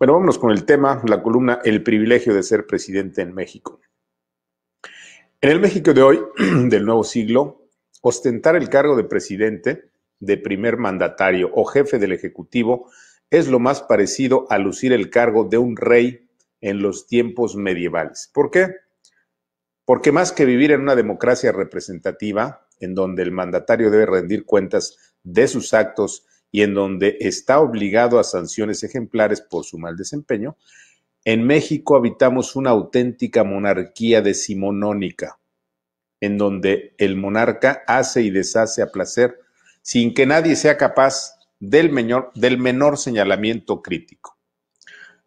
Bueno, vámonos con el tema, la columna El privilegio de ser presidente en México. En el México de hoy, del nuevo siglo, ostentar el cargo de presidente, de primer mandatario o jefe del Ejecutivo es lo más parecido a lucir el cargo de un rey en los tiempos medievales. ¿Por qué? Porque más que vivir en una democracia representativa, en donde el mandatario debe rendir cuentas de sus actos y en donde está obligado a sanciones ejemplares por su mal desempeño, en México habitamos una auténtica monarquía decimonónica, en donde el monarca hace y deshace a placer sin que nadie sea capaz del menor señalamiento crítico.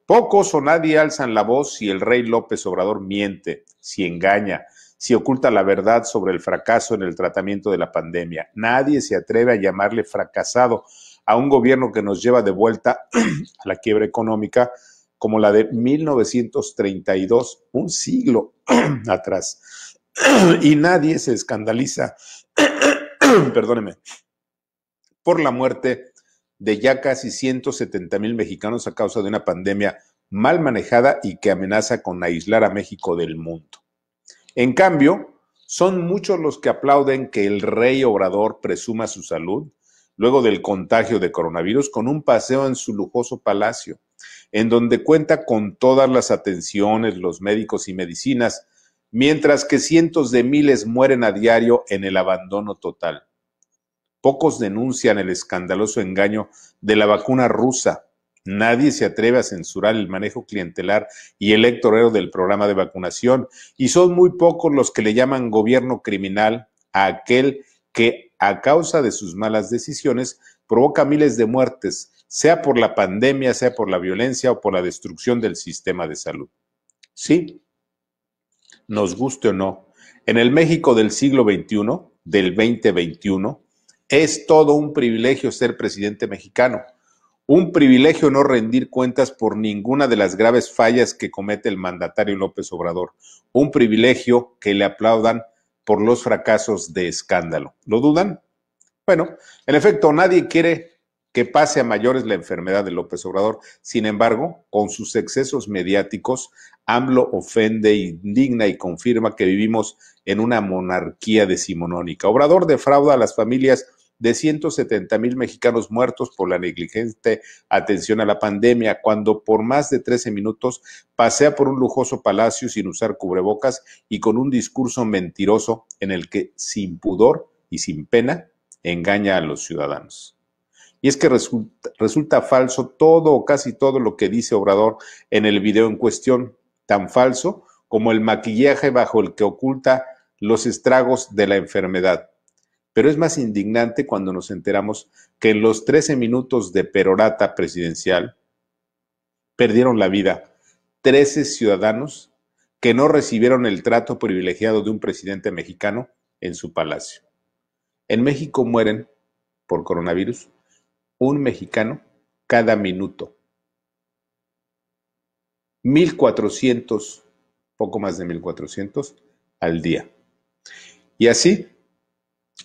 Pocos o nadie alzan la voz si el rey López Obrador miente, si engaña, si oculta la verdad sobre el fracaso en el tratamiento de la pandemia. Nadie se atreve a llamarle fracasado a un gobierno que nos lleva de vuelta a la quiebra económica como la de 1932, un siglo atrás. Y nadie se escandaliza, perdóneme, por la muerte de ya casi 170,000 mexicanos a causa de una pandemia mal manejada y que amenaza con aislar a México del mundo. En cambio, son muchos los que aplauden que el rey Obrador presuma su salud luego del contagio de coronavirus con un paseo en su lujoso palacio, en donde cuenta con todas las atenciones, los médicos y medicinas, mientras que cientos de miles mueren a diario en el abandono total. Pocos denuncian el escandaloso engaño de la vacuna rusa. Nadie se atreve a censurar el manejo clientelar y electorero del programa de vacunación, y son muy pocos los que le llaman gobierno criminal a aquel que, a causa de sus malas decisiones, provoca miles de muertes, sea por la pandemia, sea por la violencia o por la destrucción del sistema de salud. Sí, nos guste o no, en el México del siglo XXI, del 2021, es todo un privilegio ser presidente mexicano. Un privilegio no rendir cuentas por ninguna de las graves fallas que comete el mandatario López Obrador. Un privilegio que le aplaudan por los fracasos de escándalo. ¿Lo dudan? Bueno, en efecto, nadie quiere que pase a mayores la enfermedad de López Obrador. Sin embargo, con sus excesos mediáticos, AMLO ofende, indigna y confirma que vivimos en una monarquía decimonónica. Obrador defrauda a las familias de 170,000 mexicanos muertos por la negligente atención a la pandemia, cuando por más de 13 minutos pasea por un lujoso palacio sin usar cubrebocas y con un discurso mentiroso en el que sin pudor y sin pena engaña a los ciudadanos. Y es que resulta falso todo o casi todo lo que dice Obrador en el video en cuestión, tan falso como el maquillaje bajo el que oculta los estragos de la enfermedad. Pero es más indignante cuando nos enteramos que en los 13 minutos de perorata presidencial perdieron la vida 13 ciudadanos que no recibieron el trato privilegiado de un presidente mexicano en su palacio. En México mueren por coronavirus un mexicano cada minuto. 1,400, poco más de 1,400 al día. Y así,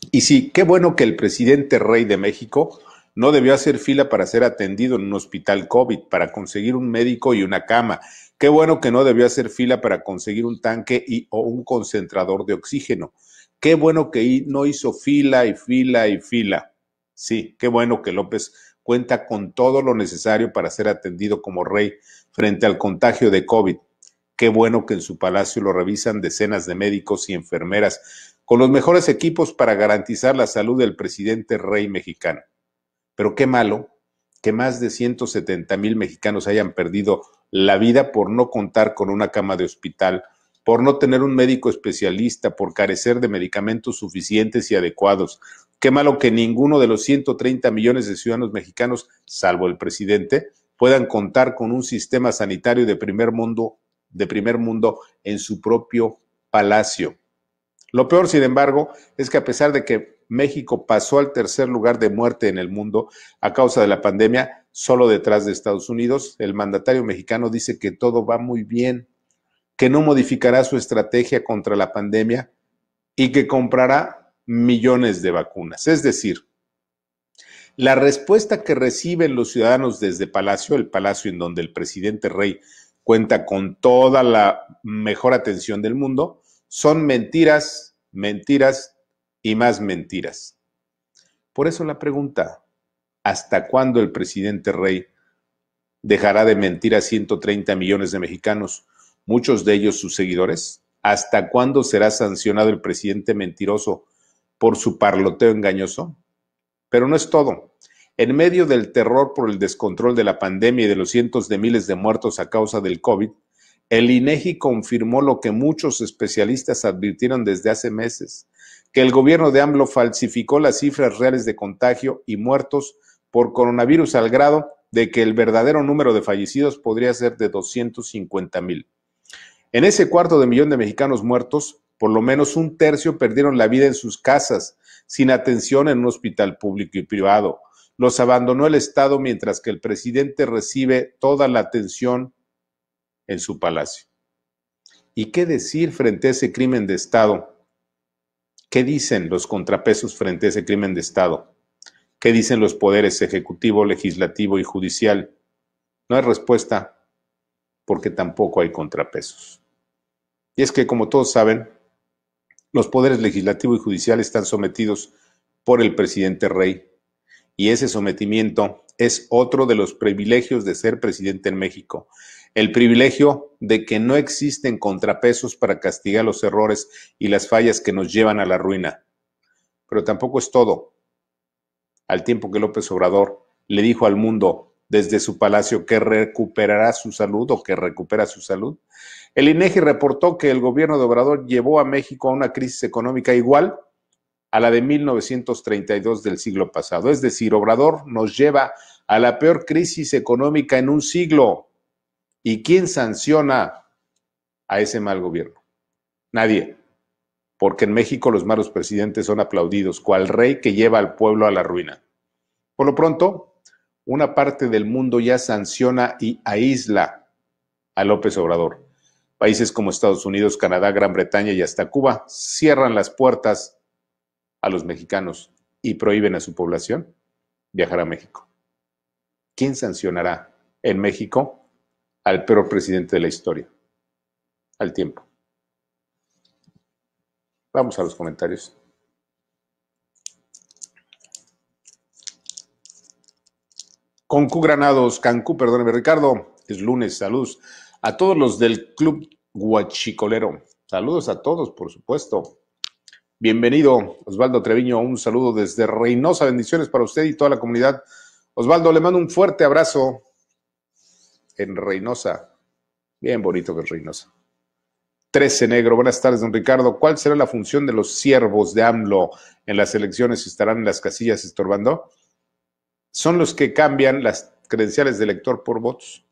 y sí, qué bueno que el presidente rey de México no debió hacer fila para ser atendido en un hospital COVID, para conseguir un médico y una cama. Qué bueno que no debió hacer fila para conseguir un tanque o un concentrador de oxígeno. Qué bueno que no hizo fila y fila y fila. Sí, qué bueno que López cuenta con todo lo necesario para ser atendido como rey frente al contagio de COVID. Qué bueno que en su palacio lo revisan decenas de médicos y enfermeras con los mejores equipos para garantizar la salud del presidente rey mexicano. Pero qué malo que más de 170,000 mexicanos hayan perdido la vida por no contar con una cama de hospital, por no tener un médico especialista, por carecer de medicamentos suficientes y adecuados. Qué malo que ninguno de los 130 millones de ciudadanos mexicanos, salvo el presidente, puedan contar con un sistema sanitario de primer mundo en su propio palacio. Lo peor, sin embargo, es que a pesar de que México pasó al tercer lugar de muerte en el mundo a causa de la pandemia, solo detrás de Estados Unidos, el mandatario mexicano dice que todo va muy bien, que no modificará su estrategia contra la pandemia y que comprará millones de vacunas. Es decir, La respuesta que reciben los ciudadanos desde Palacio, el palacio en donde el presidente Rey cuenta con toda la mejor atención del mundo, son mentiras, mentiras y más mentiras. Por eso la pregunta, ¿hasta cuándo el presidente Rey dejará de mentir a 130 millones de mexicanos, muchos de ellos sus seguidores? ¿Hasta cuándo será sancionado el presidente mentiroso por su parloteo engañoso? Pero no es todo. En medio del terror por el descontrol de la pandemia y de los cientos de miles de muertos a causa del COVID, el INEGI confirmó lo que muchos especialistas advirtieron desde hace meses, que el gobierno de AMLO falsificó las cifras reales de contagio y muertos por coronavirus al grado de que el verdadero número de fallecidos podría ser de 250,000. En ese 250,000 de mexicanos muertos, por lo menos un tercio perdieron la vida en sus casas, sin atención en un hospital público y privado. Los abandonó el Estado mientras que el presidente recibe toda la atención en su palacio. ¿Y qué decir frente a ese crimen de Estado? ¿Qué dicen los contrapesos frente a ese crimen de Estado? ¿Qué dicen los poderes ejecutivo, legislativo y judicial? No hay respuesta porque tampoco hay contrapesos. Y es que, como todos saben, los poderes legislativo y judicial están sometidos por el presidente Rey, y ese sometimiento es otro de los privilegios de ser presidente en México, el privilegio de que no existen contrapesos para castigar los errores y las fallas que nos llevan a la ruina. Pero tampoco es todo. Al tiempo que López Obrador le dijo al mundo desde su palacio que recuperará su salud o que recupera su salud, el INEGI reportó que el gobierno de Obrador llevó a México a una crisis económica igual a la de 1932 del siglo pasado. Es decir, Obrador nos lleva a la peor crisis económica en un siglo. ¿Y quién sanciona a ese mal gobierno? Nadie. Porque en México los malos presidentes son aplaudidos, cual rey que lleva al pueblo a la ruina. Por lo pronto, una parte del mundo ya sanciona y aísla a López Obrador. Países como Estados Unidos, Canadá, Gran Bretaña y hasta Cuba cierran las puertas a los mexicanos y prohíben a su población viajar a México. ¿Quién sancionará en México al peor presidente de la historia? Al tiempo. Vamos a los comentarios. Cancú, perdóneme, Ricardo, es lunes, saludos a todos los del Club Guachicolero. Saludos a todos, por supuesto. Bienvenido, Osvaldo Treviño, un saludo desde Reynosa, bendiciones para usted y toda la comunidad. Osvaldo, le mando un fuerte abrazo en Reynosa. Bien bonito que es Reynosa. 13 Negro, buenas tardes, don Ricardo. ¿Cuál será la función de los siervos de AMLO en las elecciones? ¿Estarán en las casillas estorbando? Son los que cambian las credenciales de elector por votos.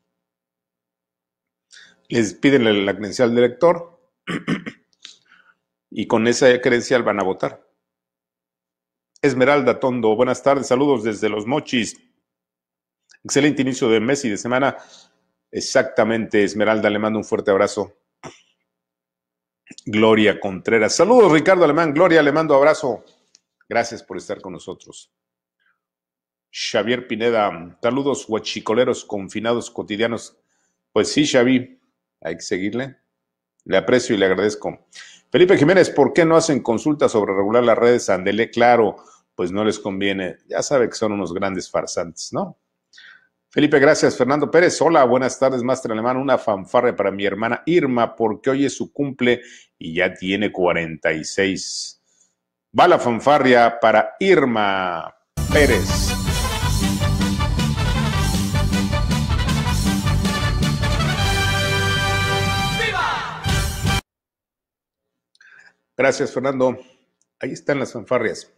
Les piden la credencial de elector y con esa credencial van a votar. Esmeralda Tondo, buenas tardes, saludos desde Los Mochis. Excelente inicio de mes y de semana. Exactamente, Esmeralda, le mando un fuerte abrazo. Gloria Contreras, saludos Ricardo Alemán, Gloria, le mando abrazo. Gracias por estar con nosotros. Xavier Pineda, saludos guachicoleros confinados cotidianos. Pues sí, Xavi, hay que seguirle. Le aprecio y le agradezco. Felipe Jiménez, ¿por qué no hacen consultas sobre regular las redes? Andele, claro, pues no les conviene. Ya sabe que son unos grandes farsantes, ¿no? Felipe, gracias. Fernando Pérez, hola, buenas tardes, Máster Alemán. Una fanfarria para mi hermana Irma, porque hoy es su cumple y ya tiene 46. Va la fanfarria para Irma Pérez. Gracias, Fernando. Ahí están las fanfarrias.